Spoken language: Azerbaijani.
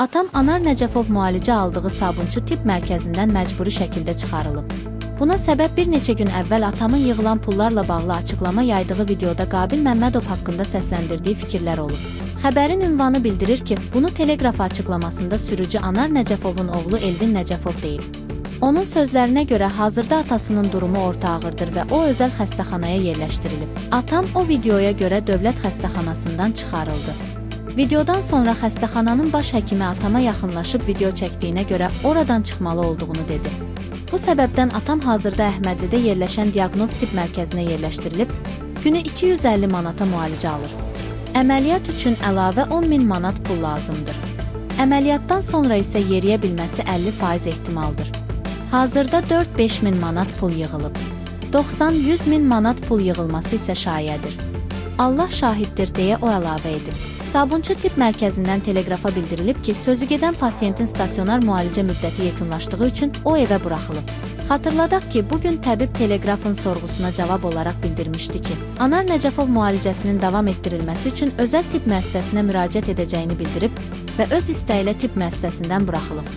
Atam Anar Nəcəfov müalicə aldığı Sabunçu tibb mərkəzindən məcburi şəkildə çıxarılıb. Buna səbəb bir neçə gün əvvəl atamın yığılan pullarla bağlı açıqlama yaydığı videoda Qabil Məmmədov haqqında səsləndirdiyi fikirlər olub. Xəbərin ünvanı bildirir ki, bunu Teleqraf açıqlamasında sürücü Anar Nəcəfovun oğlu Elvin Nəcəfov deyib. Onun sözlərinə görə hazırda atasının durumu orta ağırdır və o özəl xəstəxanaya yerləşdirilib. Atam o videoya görə dövlət xəstəxanasından çıxarıldı. Videodan sonra xəstəxananın baş həkimi atama yaxınlaşıb video çəkdiyinə görə oradan çıxmalı olduğunu dedi. Bu səbəbdən atam hazırda Əhmədlidə yerləşən diaqnoz tibb mərkəzinə yerləşdirilib, günü 250 manata müalicə alır. Əməliyyat üçün əlavə 10.000 manat pul lazımdır. Əməliyyatdan sonra isə yeriyə bilməsi 50% ehtimaldır. Hazırda 4-5 min manat pul yığılıb. 90-100 min manat pul yığılması isə şayədir. Allah şahiddir deyə o əlavə edib. Sabunçu tibb mərkəzindən Teleqrafa bildirilib ki, sözü gedən pasiyentin stasionar müalicə müddəti yekunlaşdığı üçün o evə buraxılıb. Xatırladaq ki, bugün təbib Teleqrafın sorğusuna cavab olaraq bildirmişdi ki, Anar Nəcəfov müalicəsinin davam etdirilməsi üçün özəl tibb müəssisəsinə müraciət edəcəyini bildirib və öz istəyi ilə tibb müəssisəsindən buraxılıb.